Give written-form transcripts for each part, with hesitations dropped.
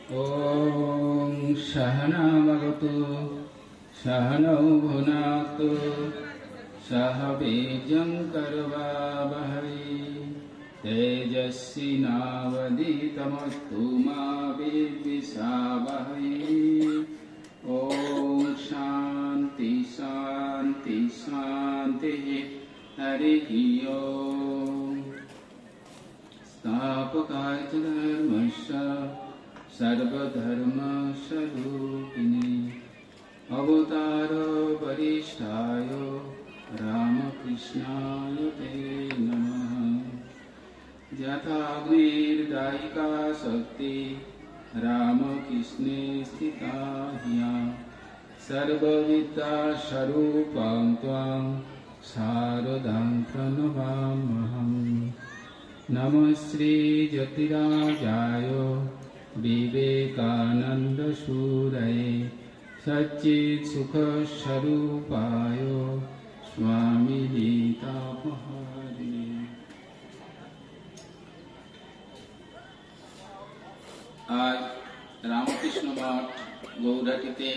ॐ सहनावतु सहनौ भुनाक्तु सह वीर्यं करवावहै तेजस्विनावधीतमस्तु मा विद्विषावहै। ॐ शान्ति शान्ति शान्तिः। हरिः ओम्। स्थापकाय च धर्मस्य सर्वधर्मस्वरूपिणे अवतार वरिष्ठाय रामकृष्णाय ते नमः। यथाग्निर्दायिका शक्ति रामकृष्णे स्थिता ह्या सर्वविद्यास्वरूपां त्वां शारदां प्रणमाम्यहम्। नमः श्री ज्योतिराजाय विवेकानन्दसूरये सच्चित्सुखस्वरूपाय स्वामिने तापहारिणे। आज रामकृष्ण मठ गौराटीते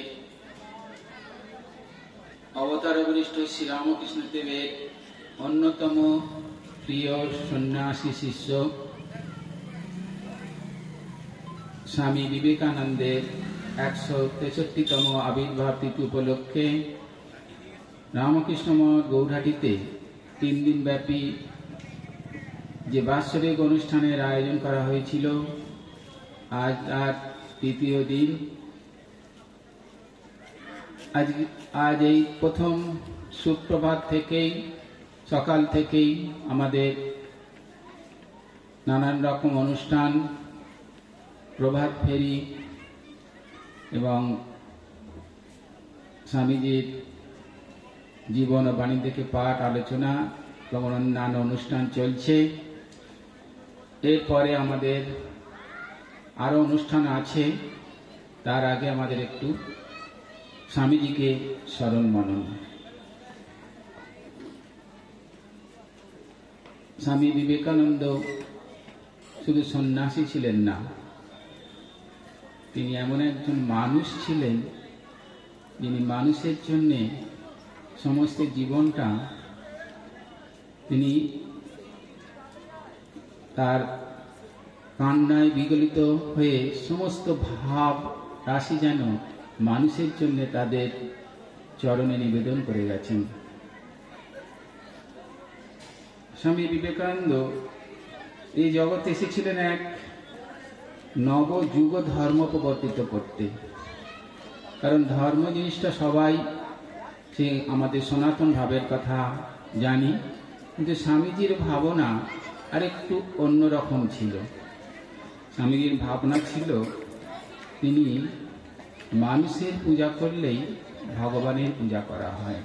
अवतार वरिष्ठ श्री रामकृष्ण देवेर अन्यतम प्रिय सन्यासी शिष्य स्वामी विवेकानंदेर 163तम आविर्भाव तिथि उपलक्षे रामकृष्ण मठ गौराटीते 3 दिन व्यापी जे बात्सरिक अनुष्ठानेर आयोजन करा हयेछिल आज तार तृतीय दिन। आज এই প্রথম সুপ্রভাত থেকেই সকাল থেকেই আমাদের নানান রকম অনুষ্ঠান, প্রভাত ফেরি এবং স্বামীজির জীবন ও বাণী থেকে পাঠ আলোচনা এবং অন্যান্য অনুষ্ঠান চলছে। এরপরে আমাদের আরো অনুষ্ঠান আছে, তার আগে আমাদের একটু স্বামীজিকে স্মরণ মনন। স্বামী বিবেকানন্দ শুধু সন্ন্যাসী ছিলেন না, তিনি এমন একজন মানুষ ছিলেন যিনি মানুষের জন্য সমস্ত জীবনটা তিনি তার কান্নায় বিগলিত হয়ে সমস্ত ভাব রাশি যেন মানুষের জন্য তাদের চরণে নিবেদন করে গেছেন। স্বামী বিবেকানন্দ এই জগতে এসেছিলেন এক নবযুগ ধর্ম প্রবর্তিত করতে। কারণ ধর্ম জিনিসটা সবাই সে আমাদের সনাতন ভাবের কথা জানি, কিন্তু স্বামীজির ভাবনা আর একটু অন্যরকম ছিল। স্বামীজির ভাবনা ছিল তিনি মানুষের পূজা করলেই ভগবানের পূজা করা হয়।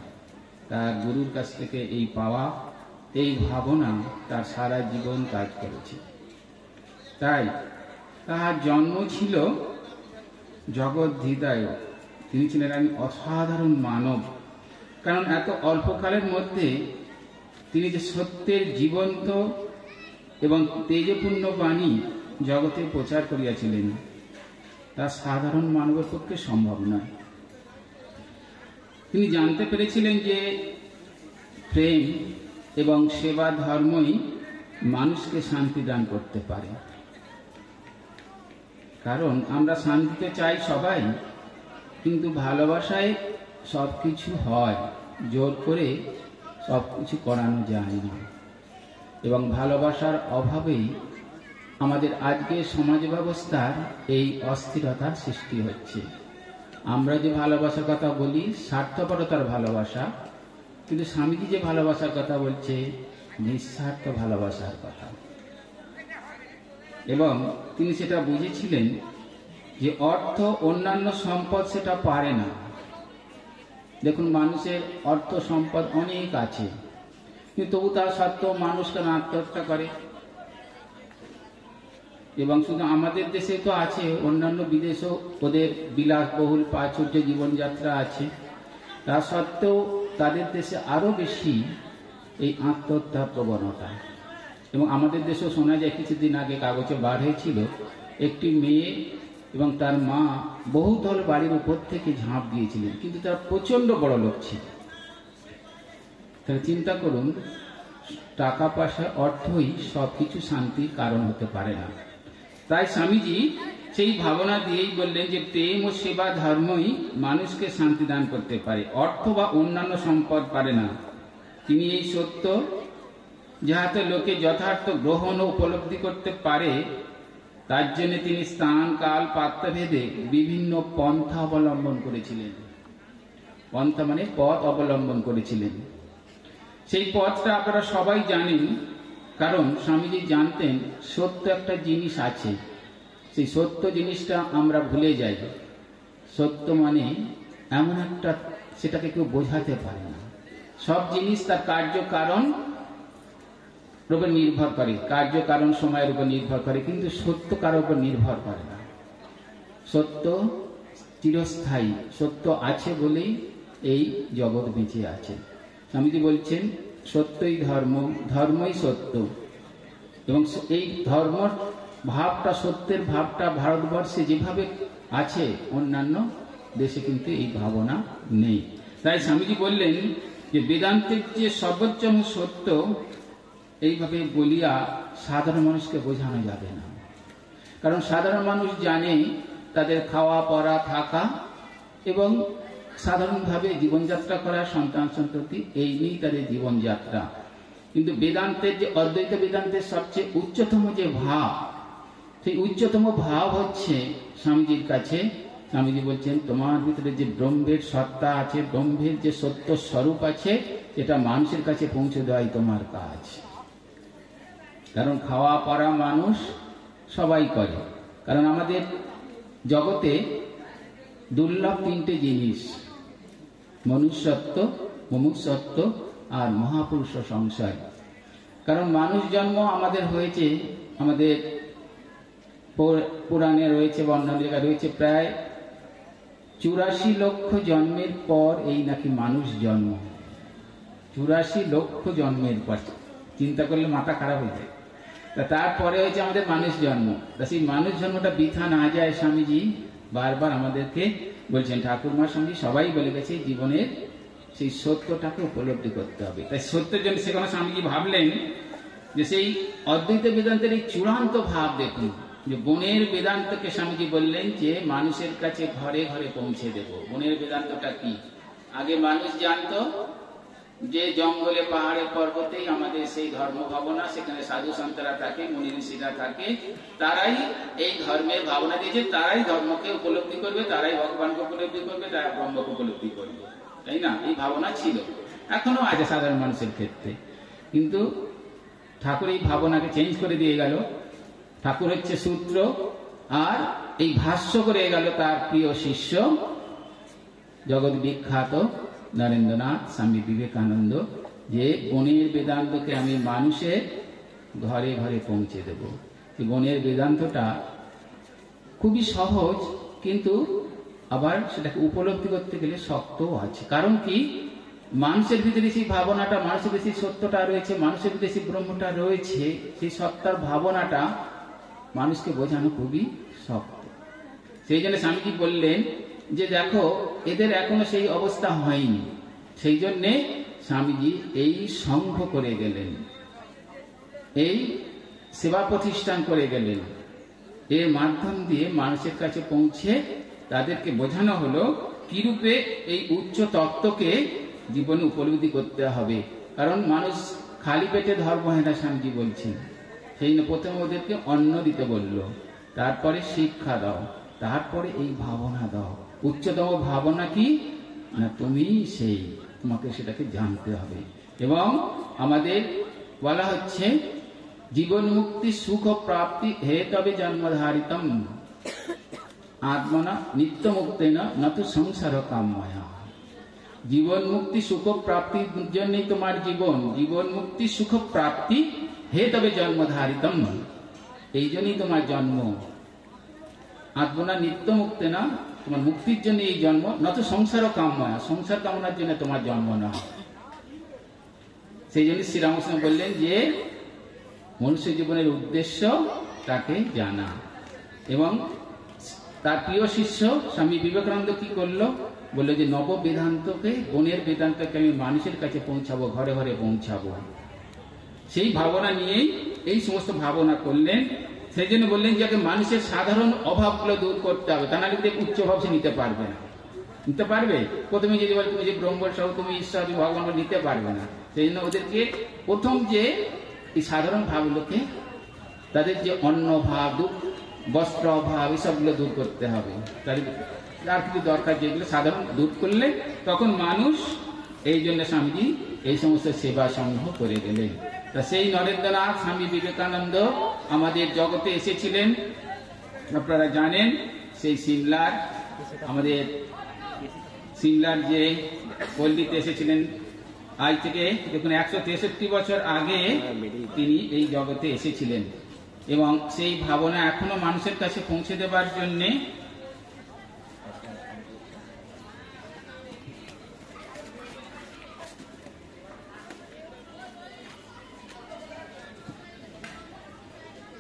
তার গুরুর কাছ থেকে এই পাওয়া, এই ভাবনা তার সারা জীবন কাজ করেছে। তাই তার জন্ম ছিল জগদ্ধিতায়। তিনি ছিলেন এক অসাধারণ মানব। কারণ এত অল্পকালের মধ্যে তিনি যে সত্যের জীবন্ত এবং তেজপূর্ণ বাণী জগতে প্রচার করিয়াছিলেন তা সাধারণ মানবের পক্ষে সম্ভব নয়। তিনি জানতে পেরেছিলেন যে প্রেম এবং সেবা ধর্মই মানুষকে শান্তি দান করতে পারে। কারণ আমরা শান্তিতে চাই সবাই, কিন্তু ভালোবাসায় সবকিছু হয়, জোর করে সবকিছু করানো যায় না। এবং ভালোবাসার অভাবেই আমাদের আজকে সমাজ ব্যবস্থার এই অস্থিরতার সৃষ্টি হচ্ছে। আমরা যে ভালোবাসার কথা বলি স্বার্থপরতার ভালোবাসা, কিন্তু স্বামীজি যে ভালোবাসার কথা বলছে নিঃস্বার্থ ভালোবাসার কথা। এবং তিনি সেটা বুঝেছিলেন যে অর্থ অন্যান্য সম্পদ সেটা পারে না। দেখুন, মানুষের অর্থ সম্পদ অনেক আছে, কিন্তু তবু তা সত্ত্বেও মানুষ কেন আত্মহত্যা করে? এবং শুধু আমাদের দেশে তো আছে, অন্যান্য বিদেশেও ওদের বিলাসবহুল প্রাচুর্য জীবনযাত্রা আছে, তা সত্ত্বেও তাদের দেশে আরো বেশি এই আত্মহত্যার প্রবণতা। এবং আমাদের দেশেও শোনা যায়, কিছুদিন আগে কাগজে বার হয়েছিল একটি মেয়ে এবং তার মা বহুতল বাড়ির উপর থেকে ঝাঁপ দিয়েছিলেন, কিন্তু তার প্রচন্ড বড় লোক ছিল। তাহলে চিন্তা করুন, টাকা পয়সা অর্থই সবকিছু শান্তির কারণ হতে পারে না। তাই স্বামীজি সেই ভাবনা দিয়েই বললেন যে প্রেম ও সেবা ধর্মই মানুষকে শান্তি দান করতে পারে, অর্থ বা অন্যান্য সম্পদ পারে না। তিনি এই সত্য যাহাতে লোকে যথার্থ গ্রহণ ও উপলব্ধি করতে পারে, তার জন্য তিনি স্থান কাল পাত্রভেদে বিভিন্ন পন্থা অবলম্বন করেছিলেন। পন্থা মানে পথ অবলম্বন করেছিলেন। সেই পথটা আপনারা সবাই জানেন, কারণ স্বামীজি জানতেন সত্য একটা জিনিস আছে, সেই সত্য জিনিসটা আমরা ভুলে যাই। সত্য মানে এমন একটা, সেটাকে কেউ বোঝাতে পারে না। সব জিনিস তার কার্যকারণ উপর নির্ভর করে, কার্যকারণ সময়ের উপর নির্ভর করে, কিন্তু সত্য কারোর উপর নির্ভর করে না। সত্য চিরস্থায়ী, সত্য আছে বলেই এই জগৎ বেঁচে আছে। স্বামীজি বলছেন সত্যই ধর্ম, ধর্মই সত্য। এবং এই ধর্ম ভাবটা, সত্যের ভাবটা ভারতবর্ষে যেভাবে আছে, অন্যান্য দেশে কিন্তু এই ভাবনা নেই। তাই স্বামীজি বললেন যে বেদান্তের যে সর্বোচ্চম সত্য, এইভাবে বলিয়া সাধারণ মানুষকে বোঝানো যাবে না। কারণ সাধারণ মানুষ জানে তাদের খাওয়া পরা থাকা এবং সাধারণভাবে জীবনযাত্রা করা, সন্তান সন্ততি, এই নিয়েই তাদের জীবনযাত্রা। কিন্তু বেদান্তের যে অদ্বৈত বেদান্তের সবচেয়ে উচ্চতম যে ভাব, সেই উচ্চতম ভাব হচ্ছে স্বামীজির কাছে। স্বামীজি বলছেন তোমার ভিতরে যে ব্রহ্মের সত্তা আছে, ব্রহ্মের যে সত্য স্বরূপ আছে, এটা মানুষের কাছে পৌঁছে দেওয়াই তোমার কাজ। কারণ খাওয়া পরা মানুষ সবাই করে, কারণ আমাদের জগতে দুর্লভ তিনটে জিনিস, মনুষ্যত্ব, মুমুক্ষুত্ব আর মহাপুরুষ সংশয়। কারণ মানুষ জন্ম আমাদের হয়েছে, আমাদের পুরাণে রয়েছে বা অন্য জায়গায় রয়েছে, প্রায় 84 লক্ষ জন্মের পর এই নাকি মানুষ জন্ম। 84 লক্ষ জন্মের পর, চিন্তা করলে মাথা খারাপ হয়ে যায়। তারপরে হয়েছে আমাদের মানুষ জন্ম। তা সেই মানুষ জন্মটা বৃথা না যায়, স্বামীজি বারবার আমাদেরকে বলছেন। ঠাকুরমার সঙ্গে সবাই বলে গেছে জীবনের সেই সত্যটাকে উপলব্ধি করতে হবে। তাই সত্যের জন্য সেখানে স্বামীজি ভাবলেন যে সেই অদ্বৈত বেদান্তের এই চূড়ান্ত ভাব দেখুন, যে বনের বেদান্তকে স্বামীজি বললেন যে মানুষের কাছে ঘরে ঘরে পৌঁছে দেব। বনের বেদান্তটা কি? আগে মানুষ জানতো যে জঙ্গলে পাহাড়ে পর্বতেই আমাদের সেই ধর্ম ভাবনা, সেখানে সাধু সন্তরা থাকে, মুনি ঋষিরা থাকে, তারাই এই ধর্মের ভাবনা দিয়েছে, তারাই ধর্মকে উপলব্ধি করবে, তারাই ভগবানকে উপলব্ধি করবে, তারা ব্রহ্মকে উপলব্ধি করবে, তাই না? এই ভাবনা ছিল, এখনো আছে সাধারণ মানুষের ক্ষেত্রে। কিন্তু ঠাকুর এই ভাবনাকে চেঞ্জ করে দিয়ে গেল। ঠাকুর হচ্ছে সূত্র, আর এই ভাষ্য করে গেল তার প্রিয় শিষ্য জগৎ বিখ্যাত নরেন্দ্রনাথ স্বামী বিবেকানন্দ, যে বনের বেদান্তকে আমি মানুষের ঘরে ঘরে পৌঁছে দেব। বনের বেদান্তটা খুবই সহজ, কিন্তু আবার সেটাকে উপলব্ধি করতে গেলে শক্তও আছে। কারণ কি? মানুষের ভিতরে সেই ভাবনাটা, মানুষের ভিতরে সেই সত্যটা রয়েছে, মানুষের ভিতরে সেই ব্রহ্মটা রয়েছে, সেই সত্তার ভাবনাটা মানুষকে বোঝানো খুবই শক্ত। সেই জন্য স্বামীজি বললেন যে দেখো এদের এখনো সেই অবস্থা হয়নি। সেই জন্যে স্বামীজি এই সংঘ করে গেলেন, এই সেবা প্রতিষ্ঠান করে গেলেন। এর মাধ্যম দিয়ে মানুষের কাছে পৌঁছে তাদেরকে বোঝানো হলো কিরূপে এই উচ্চ তত্ত্বকে জীবনে উপলব্ধি করতে হবে। কারণ মানুষ খালি পেটে ধর্ম হয় না, স্বামীজি বলছেন। সেই জন্য প্রথমে ওদেরকে অন্ন দিতে বলল, তারপরে শিক্ষা দাও, তারপরে এই ভাবনা দাও। উচ্চতম ভাবনা কি না? তুমি সেই, তোমাকে সেটাকে জানতে হবে। এবং আমাদের বলা হচ্ছে জীবন মুক্তি সুখ প্রাপ্তি হে তবে জন্মধারিতম আত্মনা নিত্য মুক্তেন নতু সংসার কাময়া। জীবন মুক্তি সুখ প্রাপ্তির জন্যই তোমার জীবন, জীবন মুক্তি সুখ প্রাপ্তি হে তবে জন্মধারিতম, এই জন্যই তোমার জন্ম। আত্মনা নিত্য মুক্তে না, তোমার মুক্তির জন্য এই জন্ম, নত সংসার কামনা, সংসার কামনার জন্য তোমার জন্ম না। সেই জন্য শ্রীরামকৃষ্ণ বললেন যে মনুষ্য জীবনের উদ্দেশ্য তাকে জানা। এবং তার প্রিয় শিষ্য স্বামী বিবেকানন্দ কি করলো, বললো যে নব বেদান্তকে, বনের বেদান্তকে আমি মানুষের কাছে পৌঁছাবো, ঘরে ঘরে পৌঁছাবো। সেই ভাবনা নিয়েই এই সমস্ত ভাবনা করলেন। সেই জন্য বললেন যে মানুষের সাধারণ অভাবগুলো দূর করতে হবে, তা নাহলে উচ্চ ভাব সে নিতে পারবে না। নিতে পারবে প্রথমে যদি বলে তুমি যে ব্রহ্ম সহ তুমি ঈশ্বর ভগবান নিতে পারবে না। সেই জন্য ওদেরকে প্রথম যে এই সাধারণ ভাবগুলোকে, তাদের যে অন্ন ভাব, বস্ত্র অভাব, এসবগুলো দূর করতে হবে। তাদের আর কিছু দরকার যেগুলো সাধারণ দূর করলে তখন মানুষ, এই জন্য স্বামীজি এই সমস্ত সেবা সংঘ করে গেলেন। তা সেই নরেন্দ্রনাথ স্বামী বিবেকানন্দ আমাদের জগতে এসেছিলেন, আপনারা জানেন। সেই সিমলার, আমাদের সিমলার যে পল্লীতে এসেছিলেন, আজ থেকে দেখুন 163 বছর আগে তিনি এই জগতে এসেছিলেন। এবং সেই ভাবনা এখনো মানুষের কাছে পৌঁছে দেবার জন্যে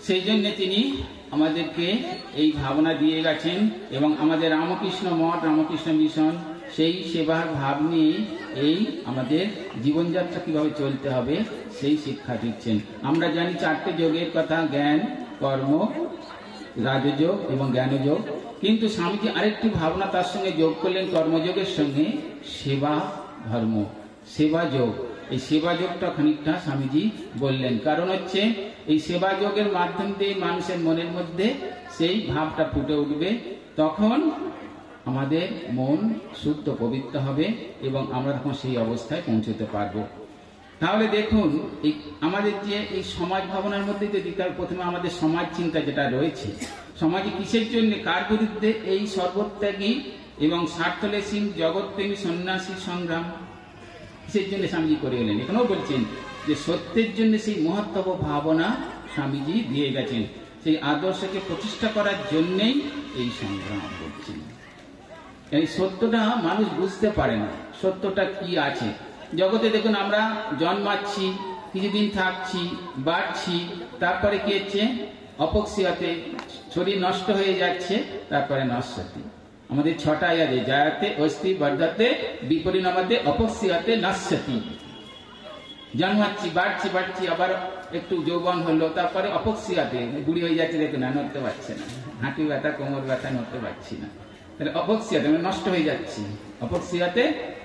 সেই জন্য তিনি আমাদেরকে এই ভাবনা দিয়ে গেছেন। এবং আমাদের রামকৃষ্ণ মঠ, রামকৃষ্ণ মিশন সেই সেবার ভাব নিয়ে এই আমাদের জীবনযাত্রা কিভাবে চলতে হবে সেই শিক্ষা দিচ্ছেন। আমরা জানি 4টে যোগের কথা, জ্ঞান, কর্ম, রাজযোগ এবং জ্ঞানযোগ। কিন্তু স্বামীজি আরেকটি ভাবনা তার সঙ্গে যোগ করলেন কর্মযোগের সঙ্গে, সেবা ধর্ম, সেবা যোগ। এই সেবা যোগটা খানিকটা স্বামীজি বললেন, কারণ হচ্ছে এই সেবা যোগের মাধ্যম দিয়ে মানুষের মনের মধ্যে সেই ভাবটা ফুটে উঠবে, তখন আমাদের মন শুদ্ধ পবিত্র হবে এবং আমরা তখন সেই অবস্থায় পৌঁছতে পারবো। তাহলে দেখুন এই আমাদের যে এই সমাজ ভাবনার মধ্যে যদি তার প্রথমে আমাদের সমাজ চিন্তা যেটা রয়েছে, সমাজে কিসের জন্য, কার বিরুদ্ধে এই সর্বত্যাগী এবং স্বার্থলেসীন জগৎপ্রেমী সন্ন্যাসী সংগ্রাম কিসের জন্য স্বামীজি করে এলেন। এখানেও বলছেন যে সত্যের জন্য সেই মহত্তব ভাবনা স্বামীজি দিয়ে গেছেন, সেই আদর্শকে প্রতিষ্ঠা করার জন্যেই এই সংগ্রাম করছেন। এই সত্যটা মানুষ বুঝতে পারে না, সত্যটা কি আছে জগতে। দেখুন আমরা জন্মাচ্ছি, কিছুদিন থাকছি, বাড়ছি, তারপরে কি হচ্ছে, অপক্সিয়াতে শরীর নষ্ট হয়ে যাচ্ছে, তারপরে নশ্বতি। আমাদের 6টা আছে, জায়াতে, অস্তি, বর্ধাতে, বিপরিণামাতে, অপক্সিয়াতে, নশ্বতি। জন্মাচ্ছি, বাড়ছি, আবার একটু যৌবন হলো, তারপরে অপক্সিয়াতে বুড়ি হয়ে যাচ্ছে, দেখুন না, নড়তে পারছে না, হাঁটু ব্যথা, কোমর ব্যথা, নড়তে পারছি না। তাহলে অপক্সিয়াতে নষ্ট হয়ে যাচ্ছে, অপক্সিয়াতে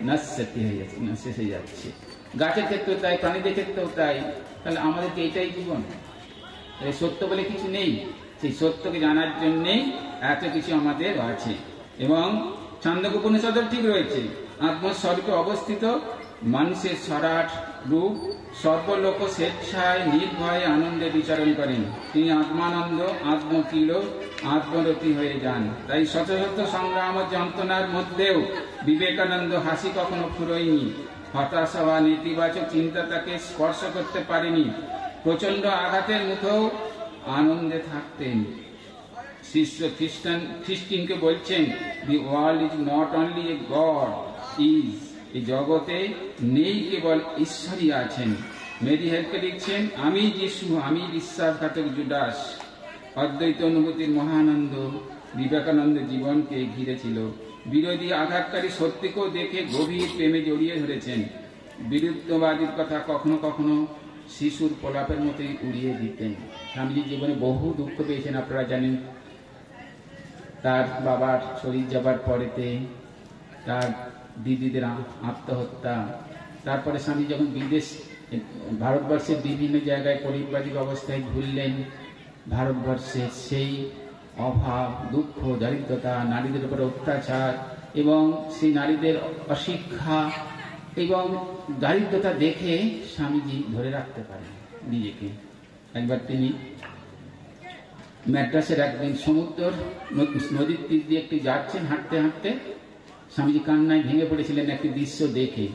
নশ্বতি হয়ে যাচ্ছে, শেষ হয়ে যাচ্ছে। গাছের ক্ষেত্রেও তাই, প্রাণীদের ক্ষেত্রেও তাই। তাহলে আমাদের এইটাই জীবন, সত্য বলে কিছু নেই। সেই সত্যকে জানার জন্যেই এত কিছু আমাদের আছে। এবং ছান্দোক্য উপনিষদের ঠিক রয়েছে, আত্মস্বরূপে অবস্থিত মানুষের সরাট রূপ সর্বলোক স্বেচ্ছায় নির্ভয়ে আনন্দে বিচরণ করেন। তিনি আত্মানন্দ, আত্মকীল, আত্মরতি হয়ে যান। তাই শত শত সংগ্রাম ও যন্ত্রণার মধ্যেও বিবেকানন্দ হাসি কখনো ফুরোয়নি, হতাশা বা নেতিবাচক চিন্তা তাকে স্পর্শ করতে পারেনি। প্রচন্ড আঘাতের মুখেও আনন্দে থাকতেন। শিষ্য খ্রিস্টিনকে বলছেন, the world is not only a god is, এই জগতে নেই কেবল ঈশ্বরই আছেন। মেরি হেলকে লিখছেন, আমি যিশু, আমি বিশ্বাসঘাতক জুডাস। অদ্বৈত অনুভূতির মহানন্দ বিবেকানন্দ জীবনকে ঘিরেছিল। বিরোধী আঘাতকারী সত্যকেও দেখে গভীর প্রেমে জড়িয়ে ধরেছেন। বিরুদ্ধবাদীর কথা কখনো কখনো শিশুর প্রলাপের মতোই উড়িয়ে দিতেন। স্বামীজি জীবনে বহু দুঃখ পেয়েছেন, আপনারা জানেন। তার বাবার শরীর যাবার পরেতে তার দিদিদের আত্মহত্যা, তারপরে স্বামী যখন বিদেশ, ভারতবর্ষের বিভিন্ন জায়গায় পরিবারিক অবস্থায় ঘুরলেন, ভারতবর্ষের সেই অভাব, দুঃখ, দারিদ্রতা, নারীদের উপরে অত্যাচার এবং সেই নারীদের অশিক্ষা এবং দারিদ্রতা দেখে স্বামীজি ধরে রাখতে পারেন নিজেকে। একবার তিনি ম্যাড্রাসের একদিন সমুদ্র নদীর তীর দিয়ে একটু যাচ্ছেন, হাঁটতে হাঁটতে স্বামীজি কান্নায় ভেঙে পড়েছিলেন একটি দৃশ্য দেখে।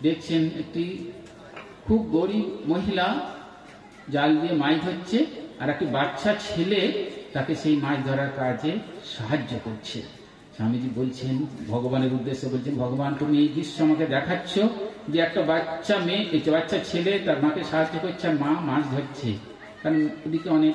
দেখছেন একটি খুব গরিব মহিলা জাল দিয়ে মাছ ধরছে, আর একটি বাচ্চা ছেলে তাকে সেই মাছ ধরার কাজে সাহায্য করছে। স্বামীজি বলছেন, ভগবানের উদ্দেশ্যে বলছেন, ভগবান তুমি এই দৃশ্য আমাকে দেখাচ্ছ যে একটা বাচ্চা মেয়ে, বাচ্চা ছেলে তার মাকে সাহায্য করছে, আর মা মাছ ধরছে। কারণ ওদিকে অনেক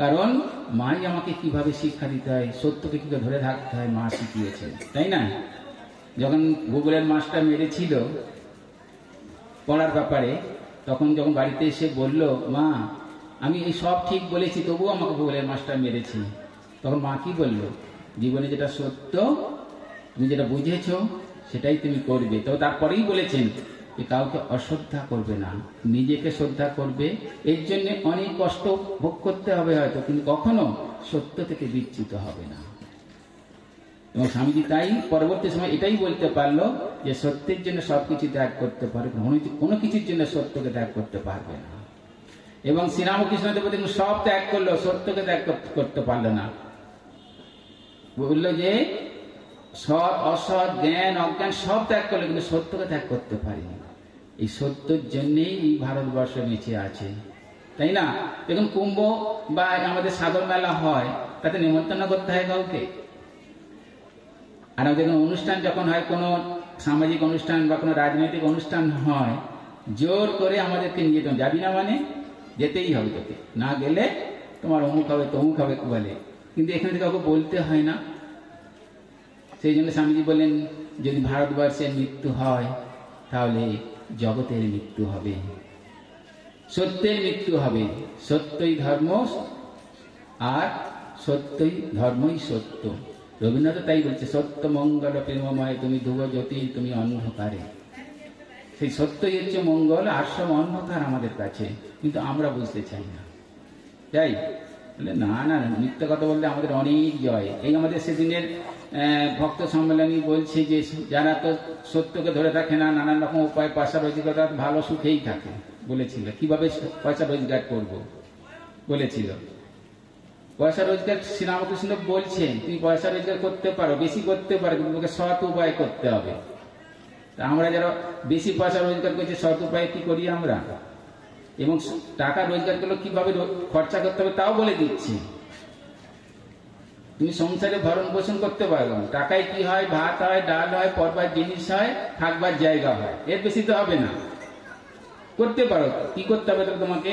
কারণ মাই আমাকে কিভাবে শিক্ষা দিতে হয়, সত্যকে কিভাবে ধরে থাকতে হয় মা শিখিয়েছে, তাই না? যখন ভূগোলের মাস্টার মেরেছিল পড়ার ব্যাপারে, তখন যখন বাড়িতে এসে বলল, মা আমি এই সব ঠিক বলেছি তবুও আমাকে ভূগোলের মাস্টার মেরেছি, তখন মা কি বলল, জীবনে যেটা সত্য তুমি যেটা বুঝেছ সেটাই তুমি করবে। তো তারপরেই বলেছেন যে কাউকে অশ্রদ্ধা করবে না, নিজেকে শ্রদ্ধা করবে। এর জন্য অনেক কষ্ট ভোগ করতে হবে হয়তো, কিন্তু কখনো সত্য থেকে বিচ্যুত হবে না। এবং স্বামীজি তাই পরবর্তী সময় এটাই বলতে পারলো যে সত্যের জন্য সবকিছু ত্যাগ করতে পারবে, কোনো কিছুর জন্য সত্যকে ত্যাগ করতে পারবে না। এবং শ্রীরামকৃষ্ণ দেব সব ত্যাগ করলো, সত্যকে ত্যাগ করতে পারলো না। বললো যে সৎ অসৎ জ্ঞান অজ্ঞান সব ত্যাগ করলো, কিন্তু সত্যকে ত্যাগ করতে পারিনি। এই সত্যের জন্যেই এই ভারতবর্ষ বেঁচে আছে, তাই না? দেখুন কুম্ভ বা আমাদের সাগর মেলা হয়, তাতে নিমন্ত্রণ করতে হয় কাউকে। আর আমাদের অনুষ্ঠান যখন হয়, কোনো সামাজিক অনুষ্ঠান বা কোনো রাজনৈতিক অনুষ্ঠান হয়, জোর করে আমাদেরকে নিয়ে যেতে, যাবি না মানে যেতেই হবে, তোকে না গেলে তোমার অমুক হবে তমুক হবে বলে, কিন্তু এখানে কাউকে বলতে হয় না। সেই জন্য স্বামীজি বলেন, যদি ভারতবর্ষের মৃত্যু হয় তাহলে জগতের মৃত্যু হবে, সত্যের মৃত্যু হবে। সত্যই ধর্ম আর সত্যই ধর্মই সত্য। রবীন্দ্রনাথ তাই বলছে, সত্য মঙ্গল প্রেমময় তুমি ধ্রুব জ্যোতি তুমি অন্ধকারে। সেই সত্যই হচ্ছে মঙ্গল, আর সব অন্ধকার আমাদের কাছে, কিন্তু আমরা বুঝতে চাই না। তাই বলে না না মিথ্য কথা বলতে আমাদের অনেক জয়। এই আমাদের সেদিনের ভক্ত সম্মেলনী বলছে যে যারা তো সত্যকে ধরে থাকে না, নানান রকম উপায় পয়সা রোজগার, ভালো সুখেই থাকে বলেছিল। কিভাবে পয়সা রোজগার করব বলেছিল। পয়সা রোজগার শ্রীরামকৃষ্ণ বলছেন তুমি পয়সা রোজগার করতে পারো, বেশি করতে পারো, কিন্তু তোমাকে সৎ উপায় করতে হবে। আমরা যারা বেশি পয়সা রোজগার করছি সৎ উপায়ে কি করি আমরা, এবং টাকা রোজগার করলে কিভাবে খরচা করতে হবে তাও বলে দিচ্ছি। তুমি সংসারে ভরণ পোষণ করতে পারবে না, টাকায় কি হয়, ভাত হয়, ডাল হয়, পরবার জিনিস হয়, থাকবার জায়গা হয়, এর বেশি তো হবে না। করতে পারো, কি করতে হবে তোমাকে?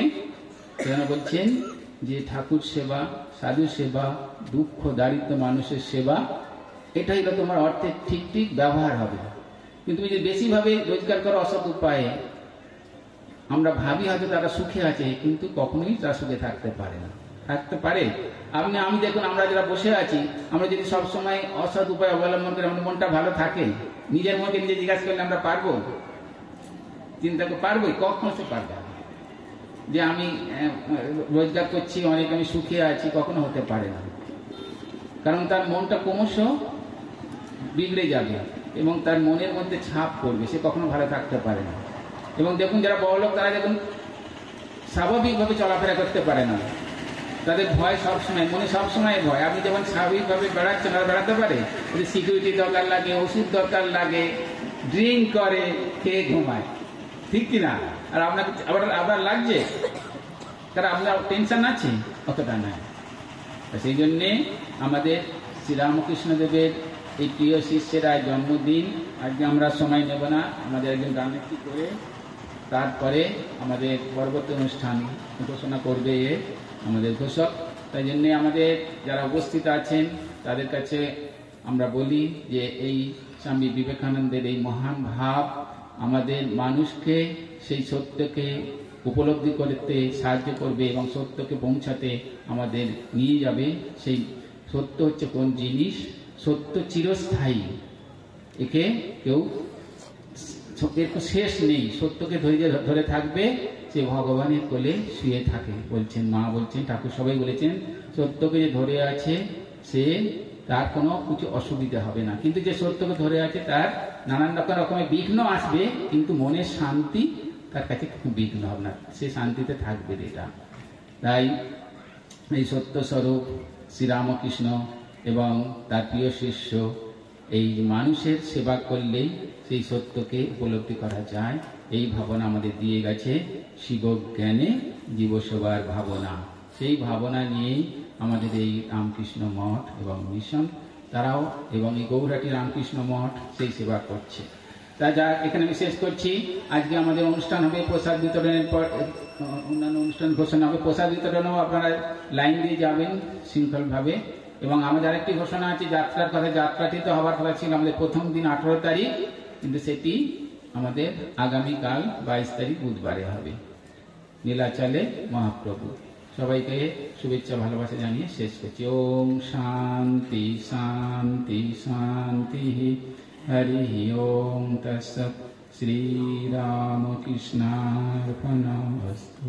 বলছেন যে ঠাকুর সেবা, সাধু সেবা, দুঃখ দারিদ্র মানুষের সেবা, এটাই হলো তোমার অর্থের ঠিক ঠিক ব্যবহার হবে। কিন্তু তুমি যদি বেশিভাবে রোজগার করো অসৎ উপায়ে, আমরা ভাবি হয়তো তারা সুখে আছে, কিন্তু কখনোই তারা সুখে থাকতে পারে না। থাকতে পারে আমি দেখুন, আমরা যারা বসে আছি, আমরা যদি সবসময় অসৎ উপায় অবলম্বন করে আমাদের মনটা ভালো থাকে, নিজের মনকে নিজে জিজ্ঞাসা করলে আমরা পারবো? চিন্তা করে পারবোই? কখনো সে পারবে না। যে আমি রোজগার করছি অনেক, আমি সুখে আছি, কখনো হতে পারে না। কারণ তার মনটা ক্রমশ বিগড়ে যাবে এবং তার মনের মধ্যে ছাপ পড়বে, সে কখনো ভালো থাকতে পারে না। এবং দেখুন যারা বড়লোক, তারা দেখুন স্বাভাবিকভাবে চলাফেরা করতে পারে না, তাদের ভয় সবসময়, মনে সবসময় ভয়। আপনি যেমন স্বাভাবিকভাবে বেড়াচ্ছেন, আর বেড়াতে পারে? যদি সিকিউরিটি দরকার লাগে, ওষুধ দরকার লাগে, ড্রিঙ্ক করে, খেয়ে ঘুমায়, ঠিক কিনা? আর আপনাকে আবার লাগছে, কারণ আপনার টেনশন আছে, অতটা নাই। সেই জন্যে আমাদের শ্রীরামকৃষ্ণ দেবের এই প্রিয় শিষ্যেরা জন্মদিন, আজকে আমরা সময় নেব না, আমাদের একজন গানটি করে তারপরে আমাদের পরবর্তী অনুষ্ঠান ঘোষণা করবে আমাদের ঘোষক। তাই জন্যে আমাদের যারা উপস্থিত আছেন তাদের কাছে আমরা বলি যে এই স্বামী বিবেকানন্দের এই মহান ভাব আমাদের মানুষকে সেই সত্যকে উপলব্ধি করতে সাহায্য করবে এবং সত্যকে পৌঁছাতে আমাদের নিয়ে যাবে। সেই সত্য হচ্ছে কোন জিনিস? সত্য চিরস্থায়ী, একে কেউ এর শেষ নেই। সত্যকে ধরে থাকবে, সে ভগবানের কোলে শুয়ে থাকে। বলছেন মা, বলছেন ঠাকুর, সবাই বলেছেন সত্যকে যে ধরে আছে সে, তার কোনো কিছু অসুবিধা হবে না। কিন্তু যে সত্যকে ধরে আছে তার নানান রকমের বিঘ্ন আসবে, কিন্তু মনের শান্তি তার কাছে বিঘ্ন হবে না, সে শান্তিতে থাকবে। এটা তাই এই সত্যস্বরূপ শ্রীরামকৃষ্ণ এবং তার প্রিয় শিষ্য এই মানুষের সেবা করলেই সেই সত্যকে উপলব্ধি করা যায়, এই ভাবনা আমাদের দিয়ে গেছে। শিবজ্ঞানে জীবসেবার ভাবনা, সেই ভাবনা নিয়েই আমাদের এই রামকৃষ্ণ মঠ এবং মিশন, তারাও এবং এই গৌরহাটি রামকৃষ্ণ মঠ সেই সেবা করছে। তা যা এখানে আমি শেষ করছি। আজকে আমাদের অনুষ্ঠান হবে প্রসাদ বিতরণের অন্যান্য অনুষ্ঠান ঘোষণা হবে, প্রসাদ বিতরণও আপনারা লাইন দিয়ে যাবেন শৃঙ্খলভাবে। এবং আমাদের আরেকটি ঘোষণা আছে যাত্রার কথা, যাত্রাটি তো হওয়ার কথা ছিল আমাদের প্রথম দিন 18 তারিখ, কিন্তু সেটি আমাদের আগামীকাল 22 তারিখ বুধবারে হবে, নীলাচলে মহাপ্রভু। সবাইকে শুভেচ্ছা ভালোবাসা জানিয়ে শেষ করছি। ওম শান্তি শান্তি শান্তি। হরি ওম তৎসৎ। শ্রীরামকৃষ্ণার্পণমস্তু।